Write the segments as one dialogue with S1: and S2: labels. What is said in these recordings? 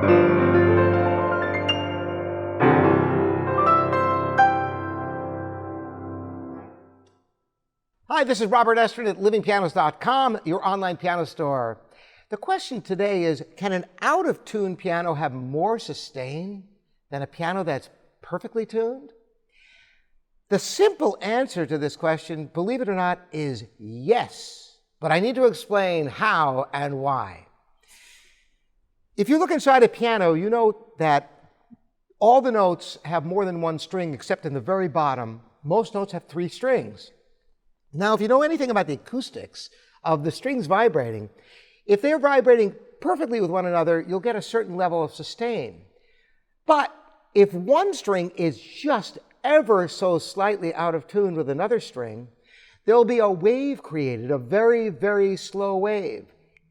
S1: Hi, this is Robert Estrin at livingpianos.com, your online piano store. The question today is, can an out-of-tune piano have more sustain than a piano that's perfectly tuned? The simple answer to this question, believe it or not, is yes. But I need to explain how and why. If you look inside a piano, you know that all the notes have more than one string, except in the very bottom. Most notes have 3 strings. Now, if you know anything about the acoustics of the strings vibrating, if they're vibrating perfectly with one another, you'll get a certain level of sustain. But if one string is just ever so slightly out of tune with another string, there'll be a wave created, a very, very slow wave.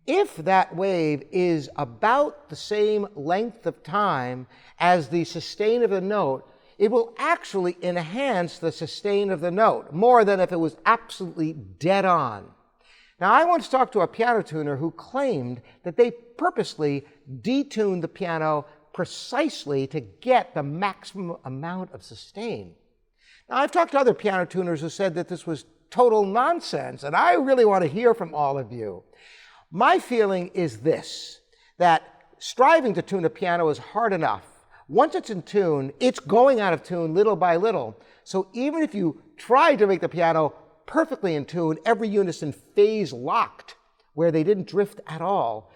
S1: If that wave is about the same length of time as the sustain of the note, it will actually enhance the sustain of the note more than if it was absolutely dead on. Now, I once talked to a piano tuner who claimed that they purposely detuned the piano precisely to get the maximum amount of sustain. Now, I've talked to other piano tuners who said that this was total nonsense, and I really want to hear from all of you. My feeling is this, that striving to tune a piano is hard enough. Once it's in tune, it's going out of tune little by little. So even if you try to make the piano perfectly in tune, every unison phase locked, where they didn't drift at all,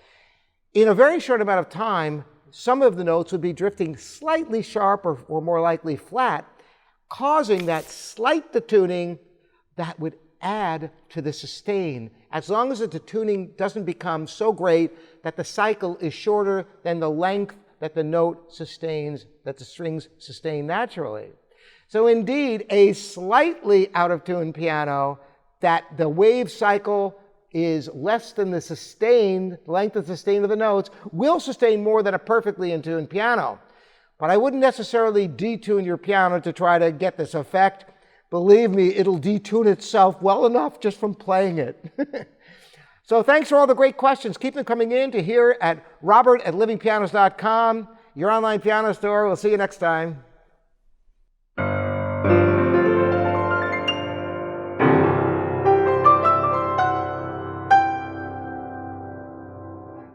S1: in a very short amount of time, some of the notes would be drifting slightly sharp or more likely flat, causing that slight detuning that would add to the sustain, as long as the detuning doesn't become so great that the cycle is shorter than the length that the note sustains, that the strings sustain naturally. So indeed, a slightly out of tune piano that the wave cycle is less than the sustained length of sustain of the notes will sustain more than a perfectly in tune piano. But I wouldn't necessarily detune your piano to try to get this effect. Believe me, it'll detune itself well enough just from playing it. So thanks for all the great questions. Keep them coming in to here at robert@livingpianos.com, your online piano store. We'll see you next time.